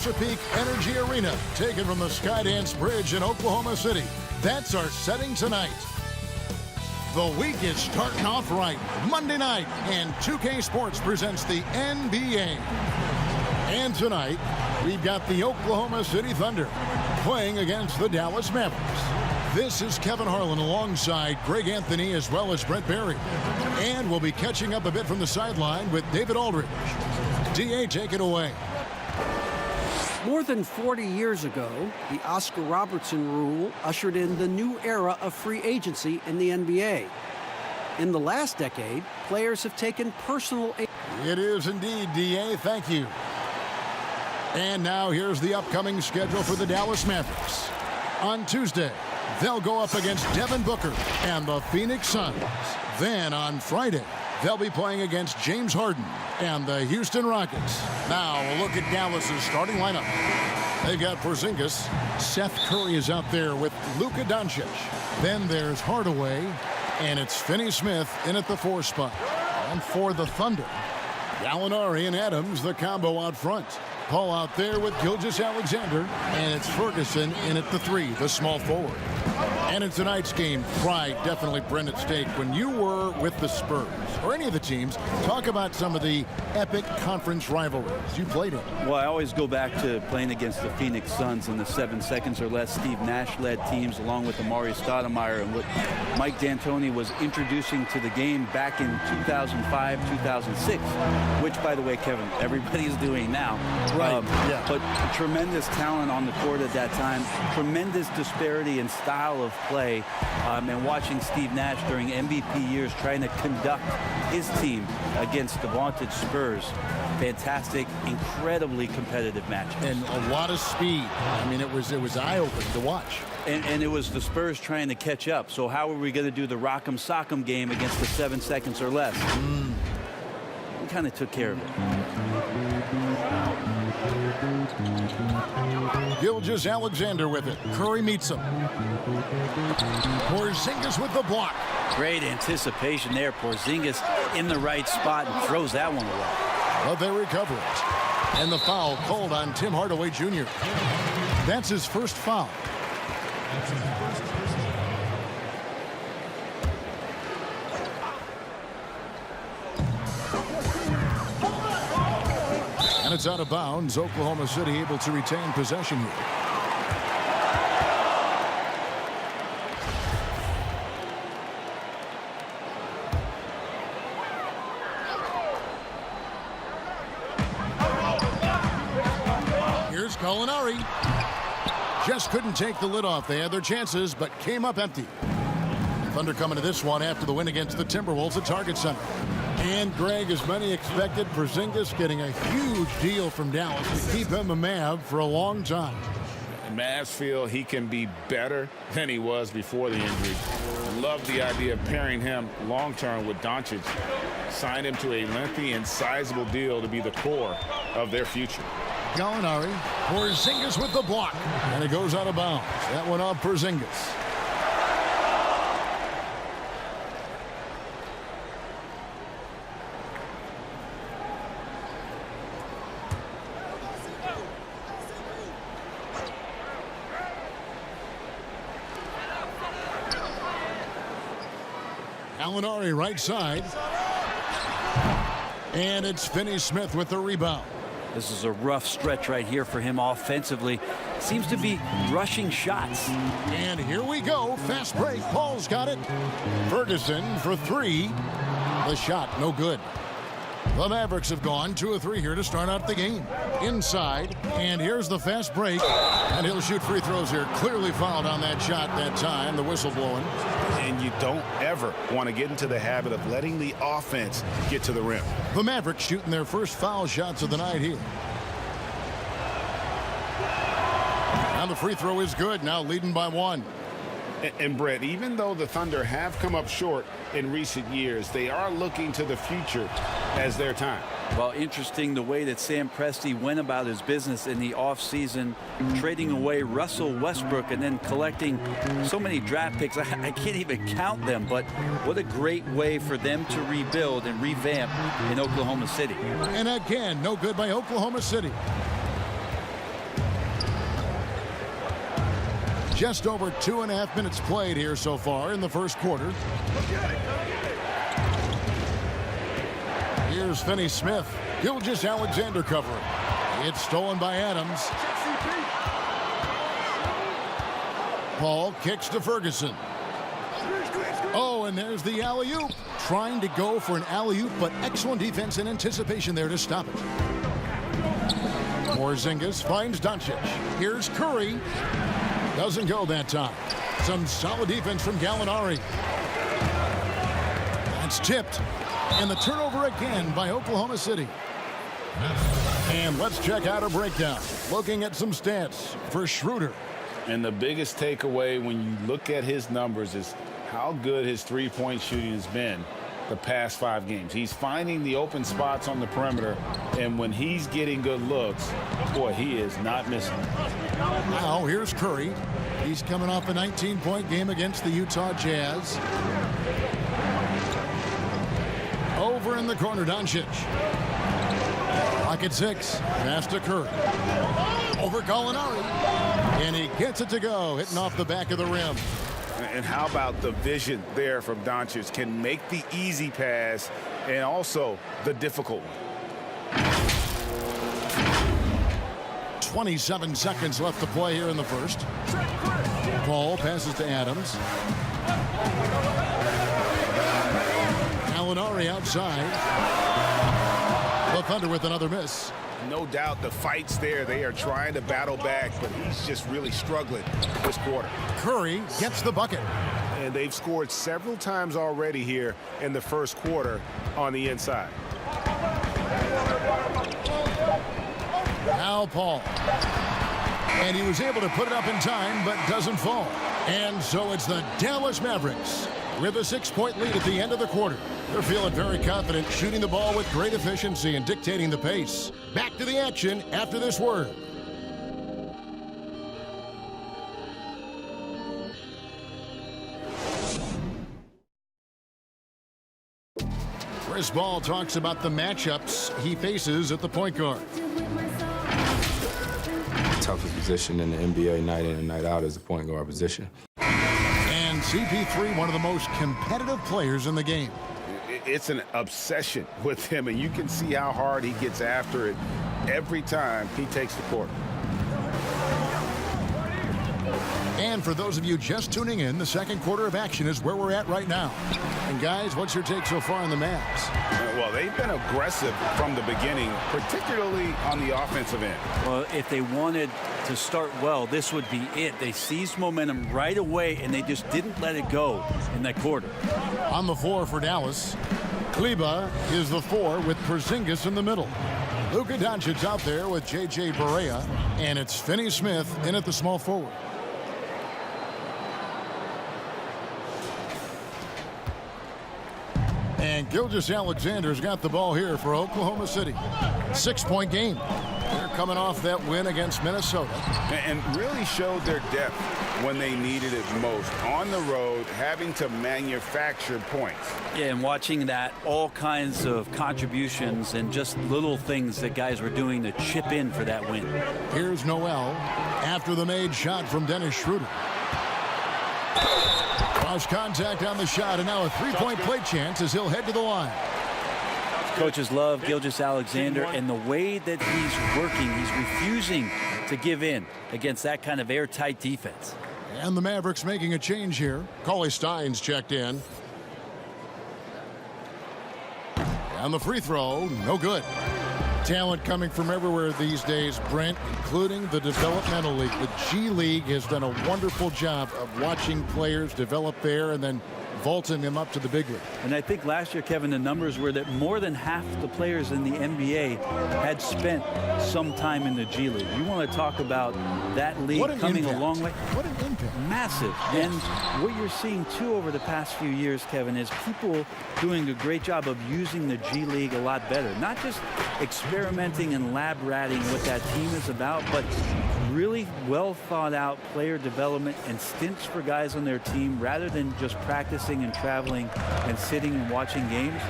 Chesapeake Energy Arena, taken from the Skydance Bridge in Oklahoma City. That's our setting tonight. The week is starting off right. Monday night, and 2K Sports presents the NBA. And tonight, we've got the Oklahoma City Thunder playing against the Dallas Mavericks. This is Kevin Harlan alongside Greg Anthony as well as Brent Barry. And we'll be catching up a bit from the sideline with David Aldridge. DA, take it away. More than 40 years ago, the Oscar Robertson rule ushered in the new era of free agency in the NBA. In the last decade, players have taken personal... It is indeed, DA. Thank you. And now here's the upcoming schedule for the Dallas Mavericks. On Tuesday, they'll go up against Devin Booker and the Phoenix Suns. Then on Friday, they'll be playing against James Harden and the Houston Rockets. Now, a look at Dallas's starting lineup. They've got Porzingis. Seth Curry is out there with Luka Doncic. Then there's Hardaway, and it's Finney Smith in at the 4 spot. And for the Thunder, Gallinari and Adams, the combo out front. Paul out there with Gilgeous-Alexander, and it's Ferguson in at the 3, the small forward. And in tonight's game, pride definitely burned at stake. When you were with the Spurs, or any of the teams, talk about some of the epic conference rivalries you played in. Well, I always go back to playing against the Phoenix Suns in the 7 seconds or less Steve Nash-led teams, along with Amari Stoudemire, and what Mike D'Antoni was introducing to the game back in 2005, 2006, which, by the way, Kevin, everybody's doing now. Right, yeah. But tremendous talent on the court at that time, tremendous disparity in style of play, and watching Steve Nash during MVP years trying to conduct his team against the vaunted Spurs. Fantastic, incredibly competitive match. And a lot of speed. I mean, it was eye-opening to watch. And it was the Spurs trying to catch up. So how are we going to do the rock'em sock'em game against the 7 seconds or less? We kind of took care of it. Gilgeous-Alexander with it. Curry meets him. Porzingis with the block. Great anticipation there. Porzingis in the right spot and throws that one away. But they recover it. And the foul called on Tim Hardaway Jr. That's his first foul. And it's out of bounds. Oklahoma City able to retain possession here. Here's Gallinari. Just couldn't take the lid off. They had their chances, but came up empty. Thunder coming to this one after the win against the Timberwolves at Target Center. And Greg, as many expected, Porzingis getting a huge deal from Dallas to keep him a Mav for a long time. Mavs feel he can be better than he was before the injury. Love the idea of pairing him long-term with Doncic. Signed him to a lengthy and sizable deal to be the core of their future. Gallinari, Porzingis with the block. And it goes out of bounds. That one off Porzingis. Gallinari right side. And it's Finney Smith with the rebound. This is a rough stretch right here for him offensively. Seems to be rushing shots. And here we go. Fast break. Paul's got it. Ferguson for 3. The shot, no good. The Mavericks have gone 2 of 3 here to start out the game. Inside, and here's the fast break. And he'll shoot free throws here. Clearly fouled on that shot that time. The whistle blowing. And you don't ever want to get into the habit of letting the offense get to the rim. The Mavericks shooting their first foul shots of the night here. And the free throw is good. Now leading by 1. And Brett, even though the Thunder have come up short in recent years, they are looking to the future as their time. Well, interesting the way that Sam Presti went about his business in the offseason, trading away Russell Westbrook and then collecting so many draft picks. I can't even count them, but what a great way for them to rebuild and revamp in Oklahoma City. And again, no good by Oklahoma City. Just over 2.5 minutes played here so far in the first quarter. Here's Finney-Smith. Gilgeous-Alexander covering. It's stolen by Adams. Paul kicks to Ferguson. Oh, and there's the alley-oop. Trying to go for an alley-oop, but excellent defense and anticipation there to stop it. Porzingis finds Doncic. Here's Curry. Doesn't go that time. Some solid defense from Gallinari. That's tipped. And the turnover again by Oklahoma City. And let's check out a breakdown. Looking at some stats for Schroeder. And the biggest takeaway when you look at his numbers is how good his three-point shooting has been the past 5 games. He's finding the open spots on the perimeter, and when he's getting good looks, boy, he is not missing. Now here's Curry. He's coming off a 19-point game against the Utah Jazz. Over in the corner, Doncic. Lock at 6. Pass to Curry. Over Gallinari. And he gets it to go, hitting off the back of the rim. And how about the vision there from Doncic? Can make the easy pass and also the difficult one. 27 seconds left to play here in the first. Paul passes to Adams. Gallinari outside. The Thunder with another miss. No doubt the fight's there. They are trying to battle back, but he's just really struggling this quarter. Curry gets the bucket. And they've scored several times already here in the first quarter on the inside. Now Paul. And he was able to put it up in time, but doesn't fall. And so it's the Dallas Mavericks with a 6-point lead at the end of the quarter. They're feeling very confident, shooting the ball with great efficiency and dictating the pace. Back to the action after this word. Chris Ball talks about the matchups he faces at the point guard. Toughest position in the NBA night in and night out is the point guard position. And CP3, one of the most competitive players in the game. It's an obsession with him, and you can see how hard he gets after it every time he takes the court. And for those of you just tuning in, the second quarter of action is where we're at right now. And guys, what's your take so far on the Mavs? Well, they've been aggressive from the beginning, particularly on the offensive end. Well, if they wanted to start well, this would be it. They seized momentum right away, and they just didn't let it go in that quarter. On the floor for Dallas, Kleba is the 4 with Porzingis in the middle. Luka Doncic out there with J.J. Barea, and it's Finney-Smith in at the small forward. And Gilgeous-Alexander's got the ball here for Oklahoma City. 6-point game. They're coming off that win against Minnesota. And really showed their depth when they needed it most. On the road, having to manufacture points. Yeah, and watching that, all kinds of contributions and just little things that guys were doing to chip in for that win. Here's Noel after the made shot from Dennis Schroeder. Cross contact on the shot, and now a 3-point play chance as he'll head to the line. Coaches love Gilgeous-Alexander, and the way that he's working, he's refusing to give in against that kind of airtight defense. And the Mavericks making a change here. Cauley Stein's checked in. And the free throw, no good. Talent coming from everywhere these days, Brent, including the developmental league. The G League has done a wonderful job of watching players develop there and then vaulting them up to the big league. And I think last year, Kevin, the numbers were that more than half the players in the NBA had spent some time in the G League. You want to talk about that league coming a long way? What an impact. Massive. Yes. And what you're seeing, too, over the past few years, Kevin, is people doing a great job of using the G League a lot better. Not just experimenting and lab ratting what that team is about, but really well thought out player development and stints for guys on their team rather than just practicing and traveling and sitting and watching games.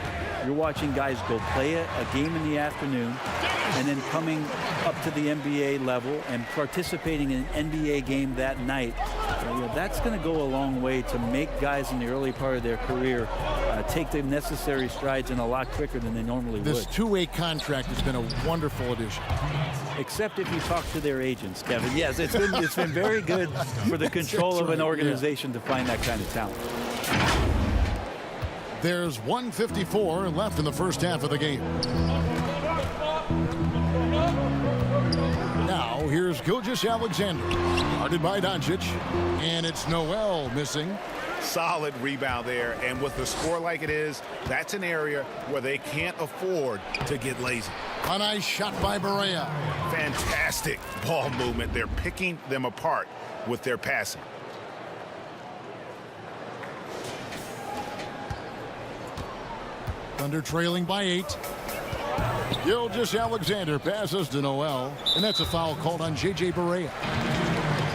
You're watching guys go play a game in the afternoon and then coming up to the NBA level and participating in an NBA game that night. That's going to go a long way to make guys in the early part of their career take the necessary strides and a lot quicker than they normally would. This two-way contract has been a wonderful addition. Except if you talk to their agents, Kevin. Yes, it's been very good for the control of an organization to find that kind of talent. There's 1:54 left in the first half of the game. Now, here's Gilgeous-Alexander, guarded by Doncic, and it's Noel missing. Solid rebound there, and with the score like it is, that's an area where they can't afford to get lazy. A nice shot by Barea. Fantastic ball movement. They're picking them apart with their passing. Thunder trailing by 8. Gilgeous-Alexander passes to Noel, and that's a foul called on J.J. Barea.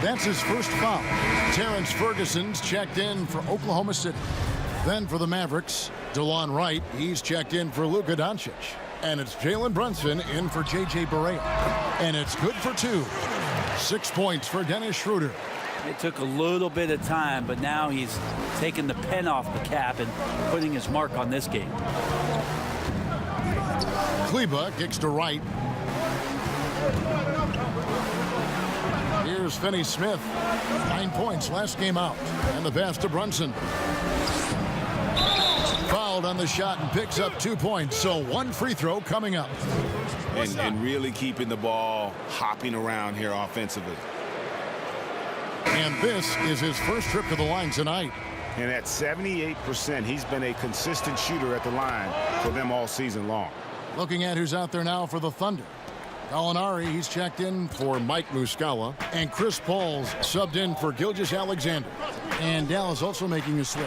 That's his first foul. Terrence Ferguson's checked in for Oklahoma City. Then for the Mavericks, DeLon Wright, he's checked in for Luka Doncic. And it's Jalen Brunson in for J.J. Barea. And it's good for 2. 6 points for Dennis Schroeder. It took a little bit of time, but now he's taking the pen off the cap and putting his mark on this game. Kleba kicks to Wright. Here's Finney-Smith. 9 points last game out. And the pass to Brunson. Fouled on the shot and picks up 2 points. So 1 free throw coming up. And really keeping the ball hopping around here offensively. And this is his first trip to the line tonight. And at 78%, he's been a consistent shooter at the line for them all season long. Looking at who's out there now for the Thunder. Gallinari, he's checked in for Mike Muscala. And Chris Paul's subbed in for Gilgeous-Alexander. And Dallas also making a switch.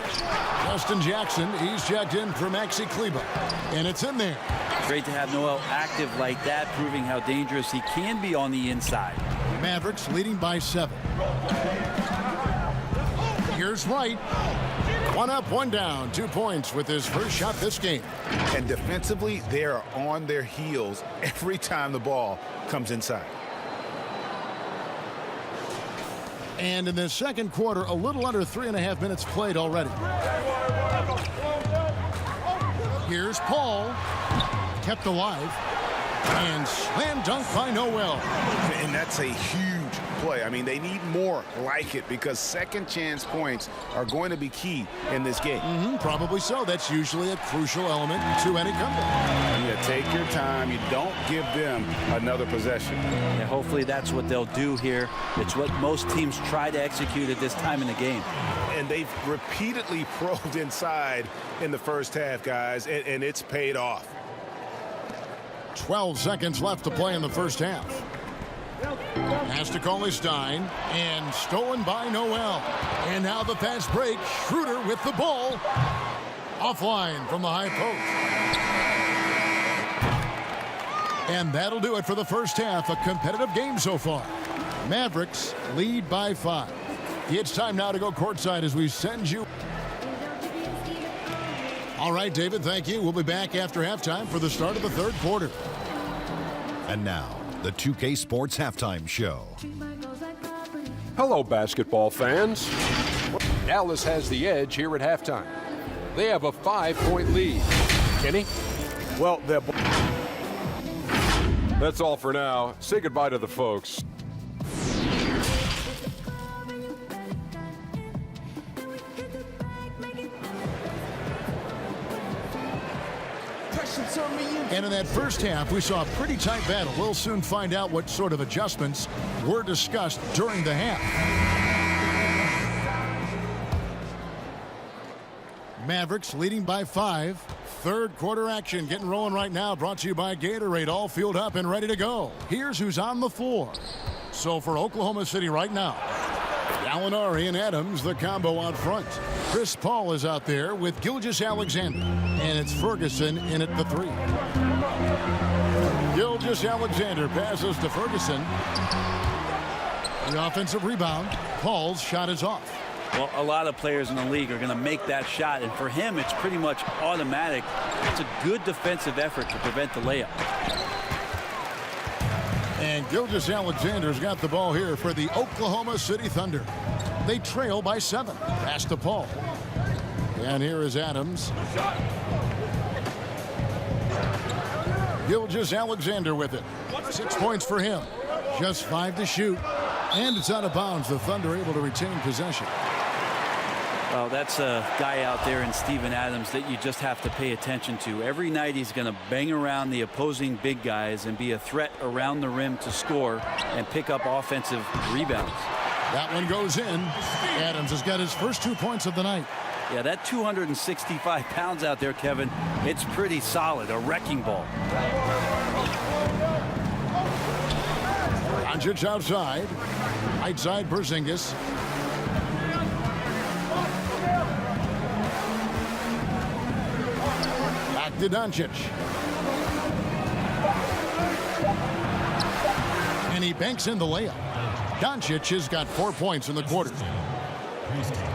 Justin Jackson, he's checked in for Maxi Kleba. And it's in there. Great to have Noel active like that, proving how dangerous he can be on the inside. Mavericks leading by 7. Here's Wright. 1 up, 1 down. 2 points with his first shot this game. And defensively, they are on their heels every time the ball comes inside. And in the second quarter, a little under 3.5 minutes played already. Here's Paul. Kept alive. And slam dunk by Noel. And that's a huge play. I mean, they need more like it because second chance points are going to be key in this game. Probably so. That's usually a crucial element to any comeback. Yeah, take your time. You don't give them another possession. Yeah, hopefully that's what they'll do here. It's what most teams try to execute at this time in the game. And they've repeatedly probed inside in the first half, guys, and it's paid off. 12 seconds left to play in the first half. Has to call Stein, and stolen by Noel. And now the fast break. Schroeder with the ball. Offline from the high post. And that'll do it for the first half. A competitive game so far. Mavericks lead by 5. It's time now to go courtside as we send you. All right, David, thank you. We'll be back after halftime for the start of the third quarter. And now, the 2K Sports Halftime Show. Hello, basketball fans. Dallas has the edge here at halftime. They have a 5-point lead. Kenny? Well, That's all for now. Say goodbye to the folks. And in that first half, we saw a pretty tight battle. We'll soon find out what sort of adjustments were discussed during the half. Mavericks leading by 5. Third quarter action getting rolling right now. Brought to you by Gatorade. All fueled up and ready to go. Here's who's on the floor. So for Oklahoma City right now, Gallinari and Adams, the combo out front. Chris Paul is out there with Gilgeous-Alexander. And it's Ferguson in at the 3. Gilgeous-Alexander passes to Ferguson. The offensive rebound. Paul's shot is off. Well, a lot of players in the league are going to make that shot, and for him, it's pretty much automatic. It's a good defensive effort to prevent the layup. And Gilgeous-Alexander's got the ball here for the Oklahoma City Thunder. They trail by 7. Pass to Paul. And here is Adams. Gilgeous-Alexander with it. 6 points for him. Just 5 to shoot. And it's out of bounds. The Thunder able to retain possession. Well, that's a guy out there in Steven Adams that you just have to pay attention to. Every night he's going to bang around the opposing big guys and be a threat around the rim to score and pick up offensive rebounds. That one goes in. Adams has got his first 2 points of the night. Yeah, that 265 pounds out there, Kevin, it's pretty solid, a wrecking ball. Doncic outside. Right side, Porzingis. Back to Doncic. And he banks in the layup. Doncic has got 4 points in the quarter.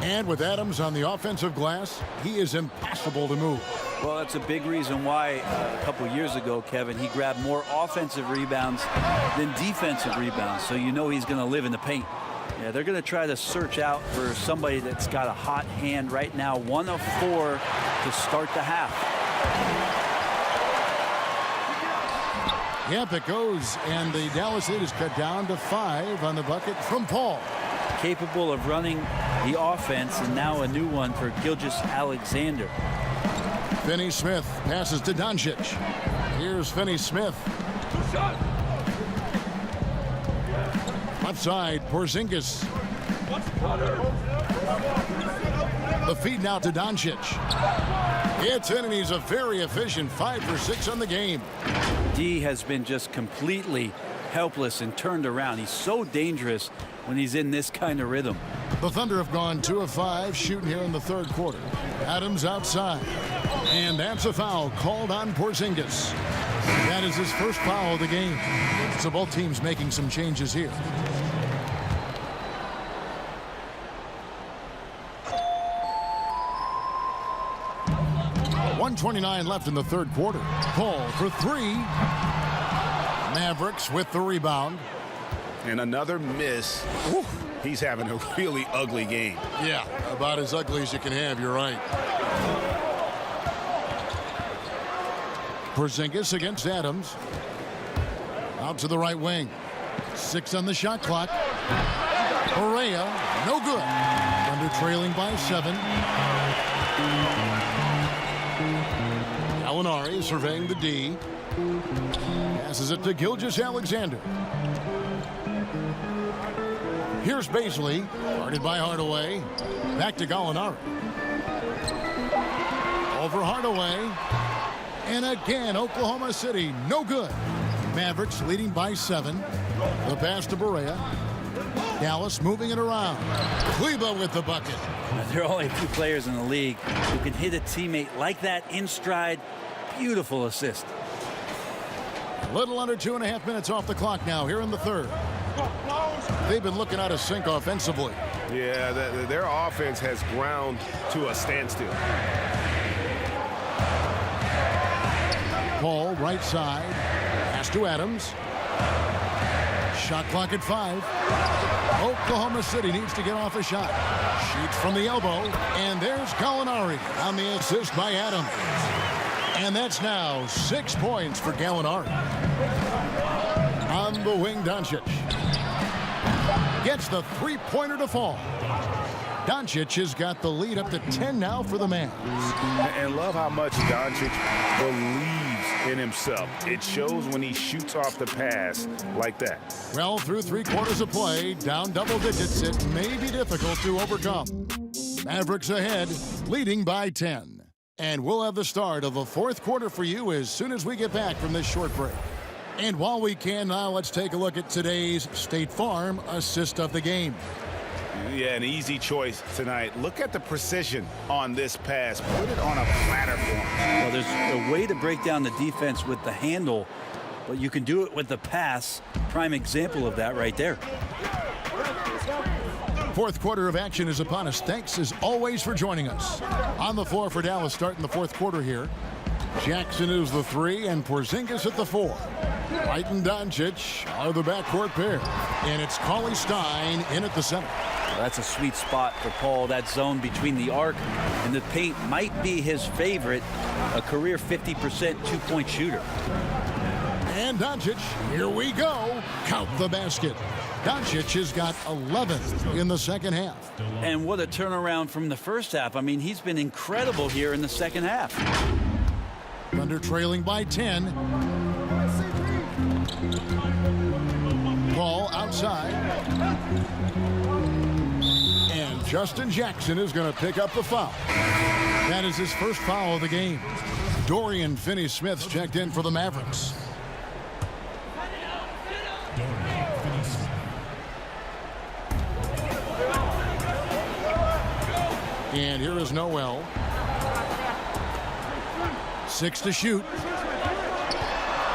And with Adams on the offensive glass, he is impossible to move. Well, that's a big reason why a couple years ago, Kevin, he grabbed more offensive rebounds than defensive rebounds. So you know he's going to live in the paint. Yeah, they're going to try to search out for somebody that's got a hot hand right now. 1 of 4 to start the half. Yep, it goes. And the Dallas lead is cut down to 5 on the bucket from Paul. Capable of running the offense, and now a new one for Gilgeous-Alexander. Finney-Smith passes to Doncic. Here's Finney-Smith. Left side, Porzingis. The feed now to Doncic. It's in, and he's a very efficient 5 for 6 on the game. D has been just completely helpless and turned around. He's so dangerous when he's in this kind of rhythm. The Thunder have gone 2 of 5 shooting here in the third quarter. Adams outside. And that's a foul called on Porzingis. That is his first foul of the game. So both teams making some changes here. .129 left in the third quarter. Paul for 3. Mavericks with the rebound. And another miss. Ooh, he's having a really ugly game. Yeah, about as ugly as you can have, you're right. Porzingis against Adams. Out to the right wing. 6 on the shot clock. Correa, no good. Thunder trailing by 7. Gallinari surveying the D. Passes it to Gilgeous-Alexander. Here's Baisley, guarded by Hardaway. Back to Gallinari. Over Hardaway. And again, Oklahoma City, no good. Mavericks leading by 7. The pass to Barea. Dallas moving it around. Kleba with the bucket. There are only a few players in the league who can hit a teammate like that in stride. Beautiful assist. A little under 2.5 minutes off the clock now here in the third. They've been looking out of sync offensively. Yeah, their offense has ground to a standstill. Paul, right side. Pass to Adams. Shot clock at 5. Oklahoma City needs to get off a shot. Shoots from the elbow. And there's Gallinari on the assist by Adams. And that's now 6 points for Gallinari. On the wing, Doncic. Gets the three-pointer to fall. Doncic has got the lead up to 10 now for the Mavs. And love how much Doncic believes in himself. It shows when he shoots off the pass like that. Well, through 3 quarters of play, down double digits, it may be difficult to overcome. Mavericks ahead, leading by 10. And we'll have the start of the fourth quarter for you as soon as we get back from this short break. And while we can now, let's take a look at today's State Farm assist of the game. Yeah, an easy choice tonight. Look at the precision on this pass. Put it on a platter for him. Well, there's a way to break down the defense with the handle, but you can do it with the pass. Prime example of that right there. Fourth quarter of action is upon us. Thanks as always for joining us. On the floor for Dallas starting the fourth quarter here. Jackson is the 3 and Porzingis at the 4. White and Doncic are the backcourt pair. And it's Cauley Stein in at the center. Well, that's a sweet spot for Paul. That zone between the arc and the paint might be his favorite. A career 50% two-point shooter. And Doncic, here we go. Count the basket. Doncic has got 11 in the second half. And what a turnaround from the first half. I mean, he's been incredible here in the second half. Thunder trailing by 10. Ball outside. And Justin Jackson is going to pick up the foul. That is his first foul of the game. Dorian Finney-Smith's checked in for the Mavericks. And here is Noel. 6 to shoot.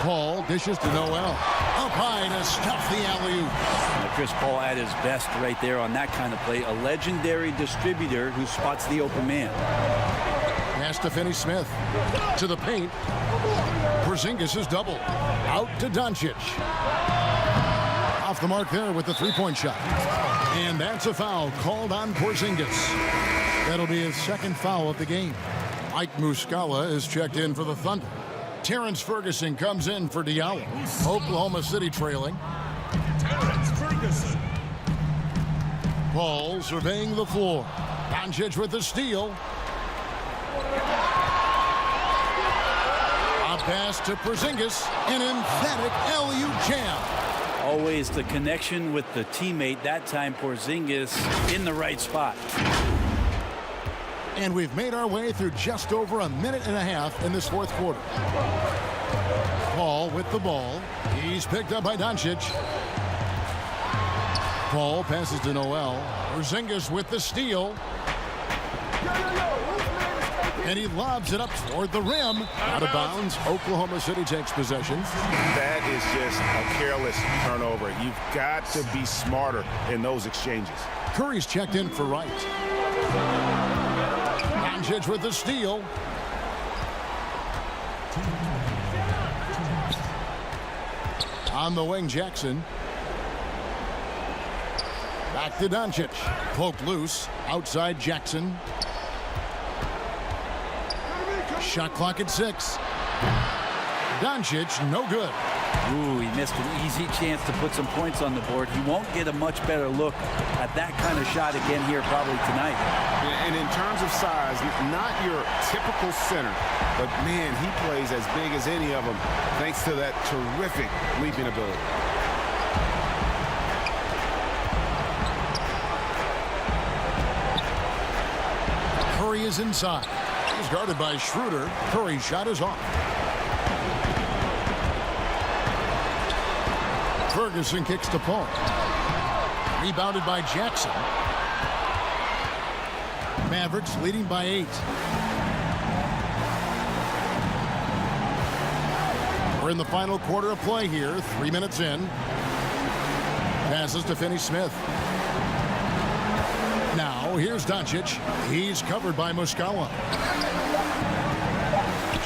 Paul dishes to Noel. Up high to stuff the alley-oop. Chris Paul at his best right there on that kind of play. A legendary distributor who spots the open man. Pass to Finney-Smith. To the paint. Porzingis is double. Out to Doncic. Off the mark there with the three-point shot. And that's a foul called on Porzingis. That'll be his second foul of the game. Mike Muscala is checked in for the Thunder. Terrence Ferguson comes in for Diallo. Oklahoma City trailing. Terrence Ferguson. Paul surveying the floor. Doncic with the steal. A pass to Porzingis. An emphatic alley-oop jam. Always the connection with the teammate. That time Porzingis in the right spot. And we've made our way through just over a minute and a half in this fourth quarter. Paul with the ball. He's picked up by Doncic. Paul passes to Noel. Porzingis with the steal. And he lobs it up toward the rim. Out of bounds. Oklahoma City takes possession. That is just a careless turnover. You've got to be smarter in those exchanges. Curry's checked in for Wright. Doncic with the steal. On the wing, Jackson. Back to Doncic. Poked loose. Outside Jackson. Shot clock at 6. Doncic, no good. Ooh, he missed an easy chance to put some points on the board. He won't get a much better look at that kind of shot again here probably tonight. And in terms of size, not your typical center, but man, he plays as big as any of them thanks to that terrific leaping ability. Curry is inside. He's guarded by Schroeder. Curry's shot is off. Ferguson kicks to Paul. Rebounded by Jackson. Mavericks leading by 8. We're in the final quarter of play here. 3 minutes in. Passes to Finney-Smith. Now here's Doncic. He's covered by Muscala.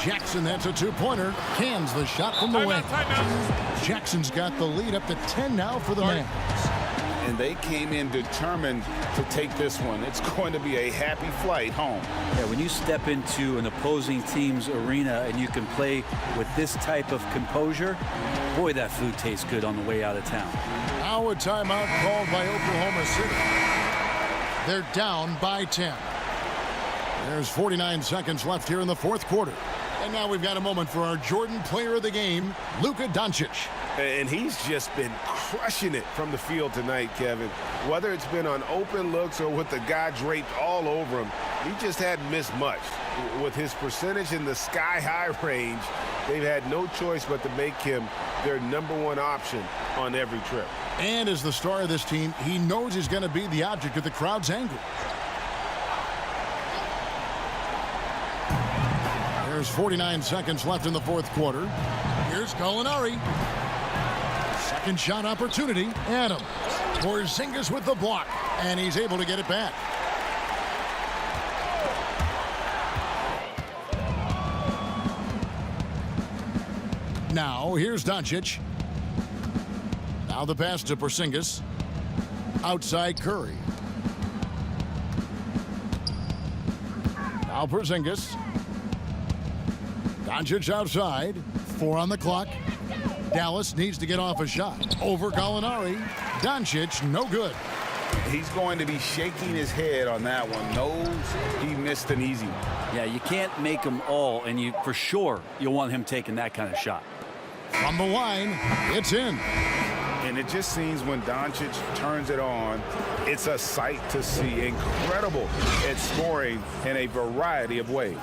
Jackson, that's a two-pointer. Cans the shot from the wing. Jackson's got the lead up to 10 now for the Mavericks. And they came in determined to take this one. It's going to be a happy flight home. Yeah, when you step into an opposing team's arena and you can play with this type of composure, boy, that food tastes good on the way out of town. Now a timeout called by Oklahoma City. They're down by 10. There's 49 seconds left here in the fourth quarter. And now we've got a moment for our Jordan player of the game, Luka Doncic. And he's just been crushing it from the field tonight, Kevin. Whether it's been on open looks or with the guy draped all over him, he just hadn't missed much. With his percentage in the sky-high range, they've had no choice but to make him their #1 option on every trip. And as the star of this team, he knows he's going to be the object of the crowd's anger. There's 49 seconds left in the fourth quarter. Here's Gallinari. Second shot opportunity. Adams. Porzingis with the block, and he's able to get it back. Now, here's Doncic. Now the pass to Porzingis. Outside Curry. Now Porzingis. Doncic outside. 4 on the clock. Dallas needs to get off a shot. Over Gallinari. Doncic, no good. He's going to be shaking his head on that one. Knows he missed an easy one. Yeah, you can't make them all, and for sure you'll want him taking that kind of shot. From the line, it's in. And it just seems when Doncic turns it on, it's a sight to see. Incredible at scoring in a variety of ways.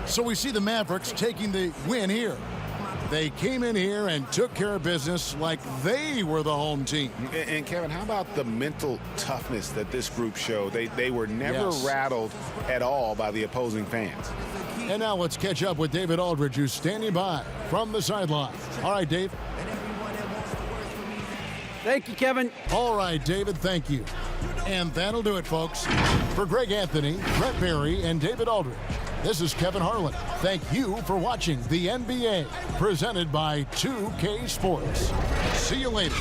So we see the Mavericks taking the win here. They came in here and took care of business like they were the home team. And Kevin, how about the mental toughness that this group showed? They were never rattled at all by the opposing fans. And now let's catch up with David Aldridge, who's standing by from the sideline. All right, Dave. Thank you, Kevin. All right, David, thank you. And that'll do it, folks. For Greg Anthony, Brett Berry, and David Aldridge, this is Kevin Harlan. Thank you for watching the NBA, presented by 2K Sports. See you later.